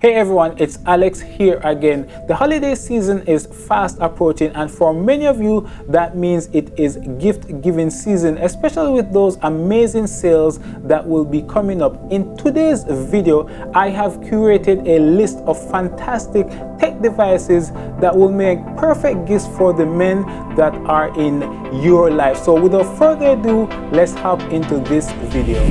Hey everyone, it's Alex here again. The holiday season is fast approaching, and for many of you that means it is gift giving season, especially with those amazing sales that will be coming up. In today's video, I have curated a list of fantastic tech devices that will make perfect gifts for the men that are in your life. So without further ado, let's hop into this video.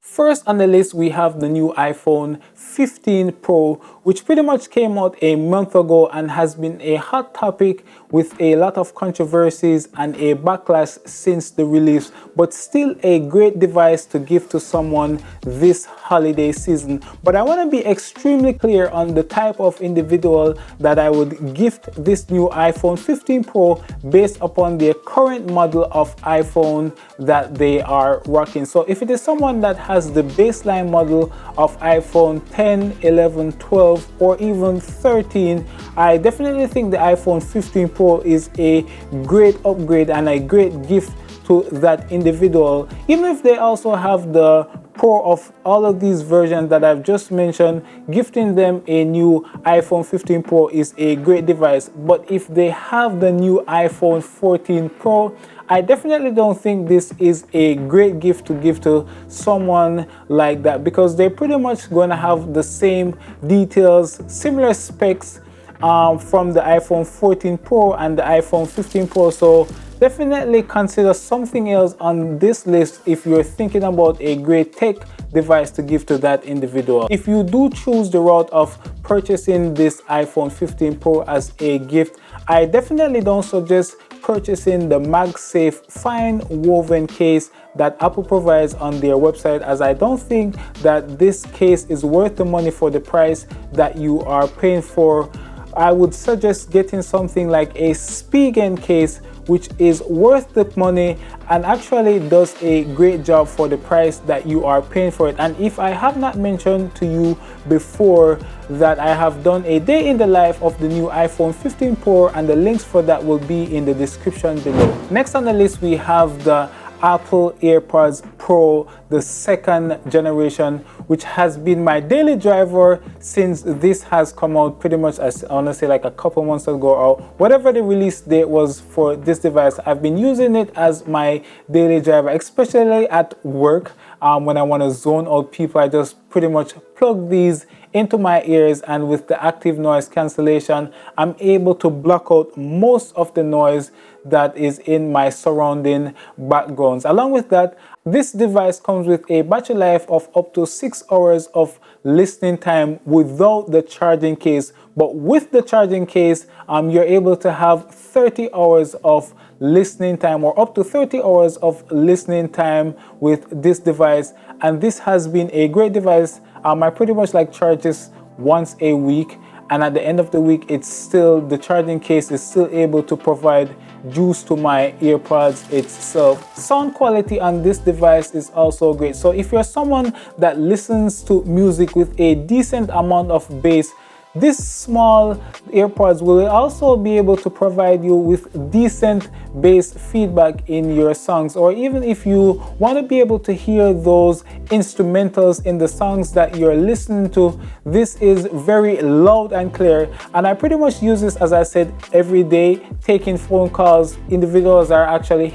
First on the list, we have the new iPhone 15 Pro, which pretty much came out a month ago and has been a hot topic with a lot of controversies and a backlash since the release, but still a great device to give to someone this holiday season. But I want to be extremely clear on the type of individual that I would gift this new iPhone 15 Pro based upon their current model of iPhone that they are rocking. So if it is someone that has the baseline model of iPhone 10, 11, 12, or even 13, I definitely think the iPhone 15 Pro is a great upgrade and a great gift to that individual. Even if they also have the Pro of all of these versions that I've just mentioned, gifting them a new iPhone 15 Pro is a great device. But if they have the new iPhone 14 Pro, I definitely don't think this is a great gift to give to someone like that, because they're pretty much going to have the same details, similar specs from the iPhone 14 Pro and the iPhone 15 Pro. So definitely consider something else on this list if you're thinking about a great tech device to give to that individual. If you do choose the route of purchasing this iPhone 15 Pro as a gift, I definitely don't suggest purchasing the MagSafe fine woven case that Apple provides on their website, as I don't think that this case is worth the money for the price that you are paying for. I would suggest getting something like a Spigen case, which is worth the money and actually does a great job for the price that you are paying for it. And if I have not mentioned to you before that I have done a day in the life of the new iPhone 15 Pro, and the links for that will be in the description below. Next on the list, we have the Apple AirPods Pro, the second generation, which has been my daily driver since this has come out, pretty much, as I want to say, like a couple months ago or whatever the release date was for this device. I've been using it as my daily driver, especially at work. When I want to zone out people, I just pretty much plug these into my ears, and with the active noise cancellation, I'm able to block out most of the noise that is in my surrounding backgrounds. Along with that, this device comes with a battery life of up to 6 hours of listening time without the charging case. But with the charging case, you're able to have 30 hours of listening time, or up to 30 hours of listening time with this device. And this has been a great device. I pretty much like charge this once a week, and at the end of the week, the charging case is still able to provide juice to my earpods itself. Sound quality on this device is also great. So if you're someone that listens to music with a decent amount of bass, this small AirPods will also be able to provide you with decent bass feedback in your songs. Or even if you want to be able to hear those instrumentals in the songs that you're listening to, this is very loud and clear. And I pretty much use this, as I said, every day, taking phone calls. Individuals are actually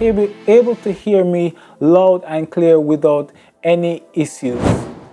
able to hear me loud and clear without any issues.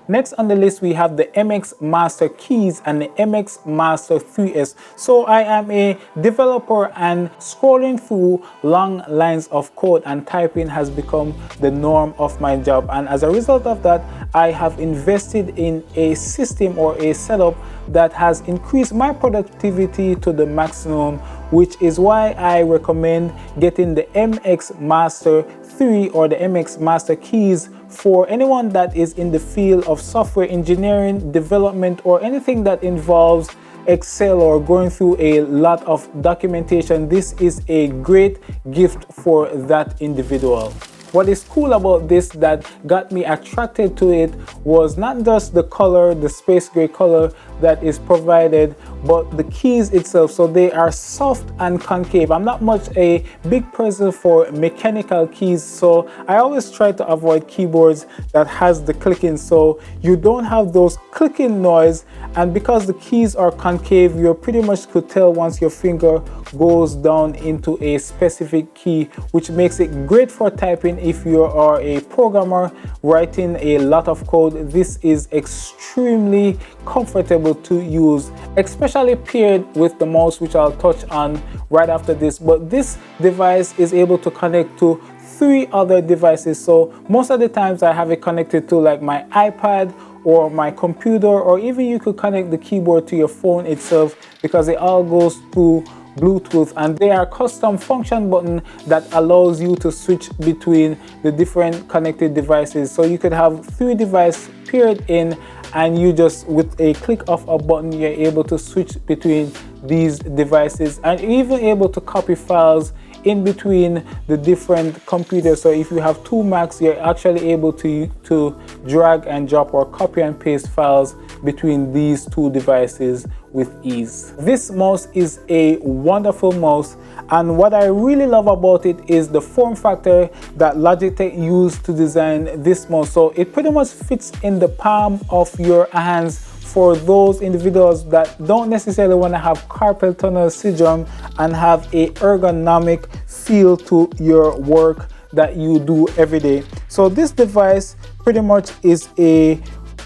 Next on the list, we have the MX Master Keys and the MX Master 3S. So I am a developer, and scrolling through long lines of code and typing has become the norm of my job. And as a result of that, I have invested in a system or a setup that has increased my productivity to the maximum, which is why I recommend getting the MX Master 3 or the MX Master Keys for anyone that is in the field of software engineering, development, or anything that involves Excel or going through a lot of documentation. This is a great gift for that individual. What is cool about this that got me attracted to it was not just the color, the space gray color, that is provided, but the keys itself, so they are soft and concave. I'm not much a big person for mechanical keys, so I always try to avoid keyboards that has the clicking, so you don't have those clicking noise. And because the keys are concave, you pretty much could tell once your finger goes down into a specific key, which makes it great for typing. If you are a programmer writing a lot of code, this is extremely comfortable to use, especially paired with the mouse, which I'll touch on right after this. But this device is able to connect to 3 other devices, so most of the times I have it connected to like my iPad or my computer, or even you could connect the keyboard to your phone itself, because it all goes through Bluetooth, and they are custom function button that allows you to switch between the different connected devices. So you could have 3 devices paired in, and you just, with a click of a button, you're able to switch between these devices, and even able to copy files in between the different computers. So if you have 2 Macs, you're actually able to drag and drop or copy and paste files between these 2 devices with ease. This mouse is a wonderful mouse, and what I really love about it is the form factor that Logitech used to design this mouse. So it pretty much fits in the palm of your hands for those individuals that don't necessarily want to have carpal tunnel syndrome and have a ergonomic feel to your work that you do every day. So this device pretty much is a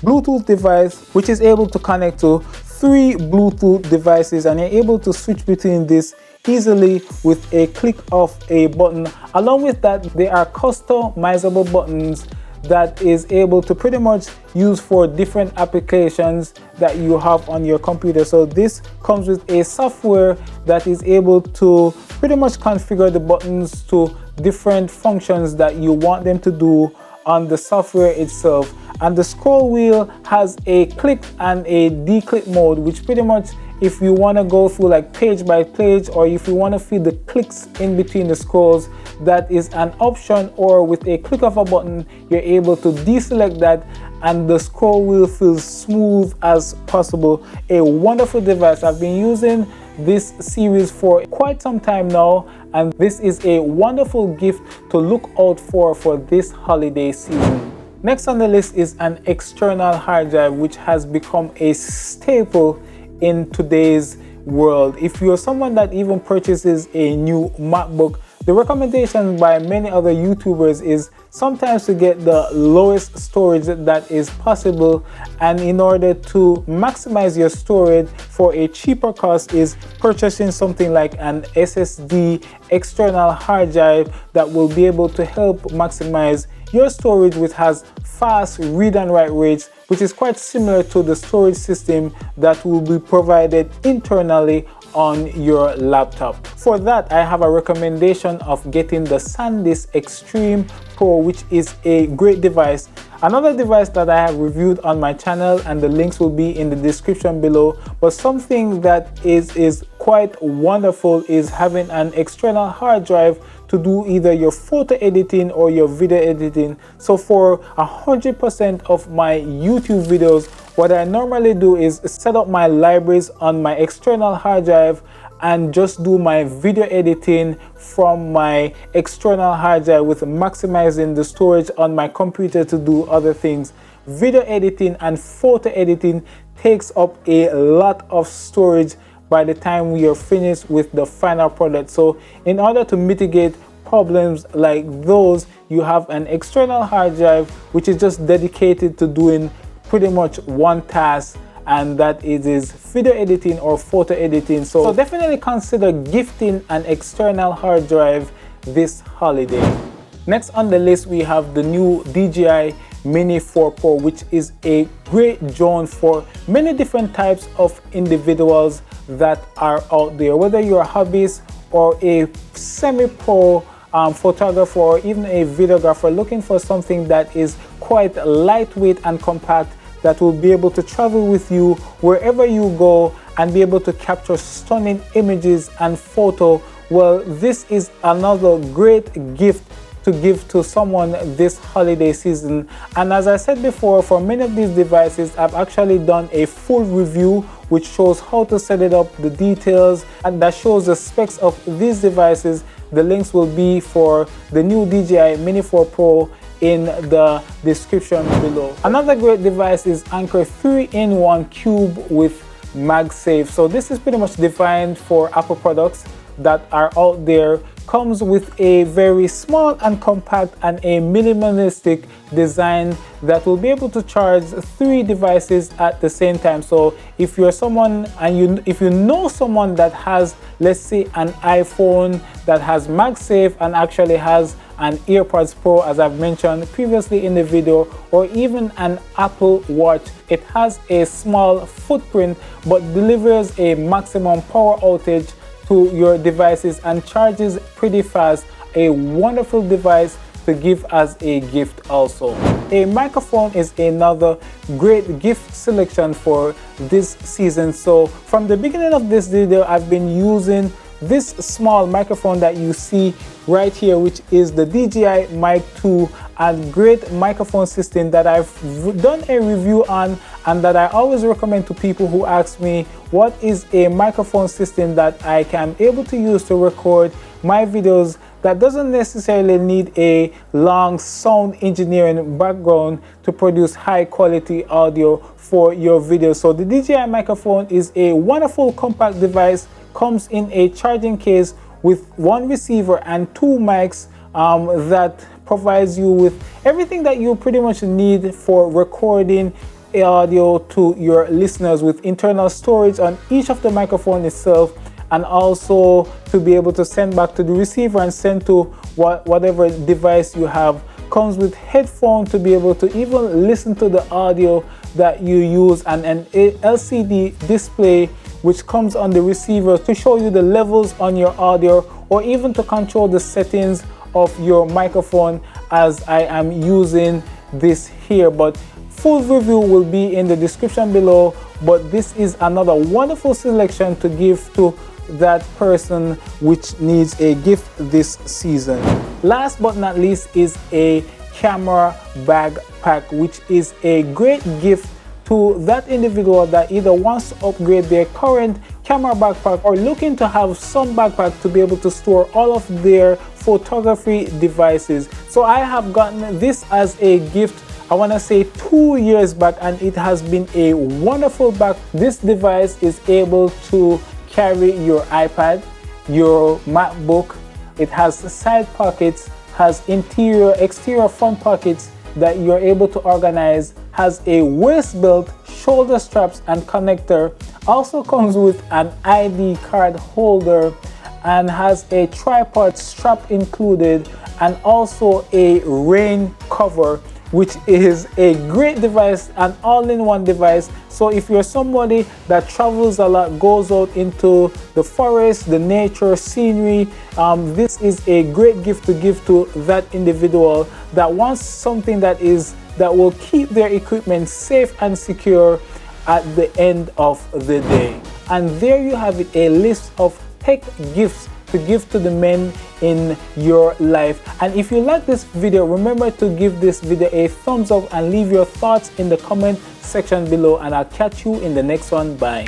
Bluetooth device which is able to connect to 3 Bluetooth devices, and you're able to switch between this easily with a click of a button. Along with that, there are customizable buttons that is able to pretty much use for different applications that you have on your computer. So this comes with a software that is able to pretty much configure the buttons to different functions that you want them to do on the software itself. And the scroll wheel has a click and a declick mode, which pretty much, if you want to go through like page by page, or if you want to feel the clicks in between the scrolls, that is an option. Or with a click of a button, you're able to deselect that, and the scroll wheel feels smooth as possible. A wonderful device. I've been using this series for quite some time now, and this is a wonderful gift to look out for this holiday season. Next on the list is an external hard drive, which has become a staple in today's world. If you're someone that even purchases a new MacBook, the recommendation by many other YouTubers is sometimes to get the lowest storage that is possible, and in order to maximize your storage for a cheaper cost is purchasing something like an SSD external hard drive that will be able to help maximize your storage, which has fast read and write rates, which is quite similar to the storage system that will be provided internally on your laptop. For that, I have a recommendation of getting the SanDisk Extreme Pro, which is a great device. Another device that I have reviewed on my channel, and the links will be in the description below, but something that is quite wonderful is having an external hard drive to do either your photo editing or your video editing. So for 100% of my YouTube videos, what I normally do is set up my libraries on my external hard drive and just do my video editing from my external hard drive, with maximizing the storage on my computer to do other things. Video editing and photo editing takes up a lot of storage by the time we are finished with the final product. So in order to mitigate problems like those, you have an external hard drive which is just dedicated to doing pretty much one task, and that is video editing or photo editing. So definitely consider gifting an external hard drive this holiday. Next on the list, we have the new DJI Mini 4 Pro, which is a great drone for many different types of individuals that are out there, whether you're a hobbyist or a semi-pro photographer or even a videographer looking for something that is quite lightweight and compact, that will be able to travel with you wherever you go and be able to capture stunning images and photo. Well, this is another great gift to give to someone this holiday season. And as I said before, for many of these devices, I've actually done a full review which shows how to set it up, the details, and that shows the specs of these devices. The links will be for the new DJI Mini 4 Pro in the description below. Another great device is Anker 3-in-1 Cube with MagSafe. So this is pretty much designed for Apple products that are out there. Comes with a very small and compact and a minimalistic design that will be able to charge 3 devices at the same time. So if you're someone and if you know someone that has, let's say, an iPhone that has MagSafe and actually has an AirPods Pro, as I've mentioned previously in the video, or even an Apple Watch, it has a small footprint but delivers a maximum power outage to your devices and charges pretty fast. A wonderful device to give as a gift also. A microphone is another great gift selection for this season. So from the beginning of this video, I've been using this small microphone that you see right here, which is the DJI Mic 2, and great microphone system that I've done a review on and that I always recommend to people who ask me what is a microphone system that I can able to use to record my videos that doesn't necessarily need a long sound engineering background to produce high quality audio for your videos. So the DJI microphone is a wonderful compact device, comes in a charging case with 1 receiver and 2 mics that provides you with everything that you pretty much need for recording audio to your listeners, with internal storage on each of the microphone itself, and also to be able to send back to the receiver and send to whatever device you have. Comes with headphones to be able to even listen to the audio that you use, and an LCD display which comes on the receiver to show you the levels on your audio, or even to control the settings of your microphone, as I am using this here. But full review will be in the description below. But this is another wonderful selection to give to that person which needs a gift this season. Last but not least is a camera backpack, which is a great gift to that individual that either wants to upgrade their current camera backpack or looking to have some backpack to be able to store all of their photography devices. So I have gotten this as a gift, I want to say 2 years back, and it has been a wonderful bag. This device is able to carry your iPad, your MacBook. It has side pockets, has interior, exterior front pockets that you're able to organize, has a waist belt, shoulder straps and connector, also comes with an ID card holder, and has a tripod strap included, and also a rain cover, which is a great device, an all-in-one device. So if you're somebody that travels a lot, goes out into the forest, the nature, scenery, this is a great gift to give to that individual that wants something that will keep their equipment safe and secure at the end of the day. And there you have it, a list of tech gifts to give to the men in your life. And if you like this video, remember to give this video a thumbs up and leave your thoughts in the comment section below, and I'll catch you in the next one. Bye.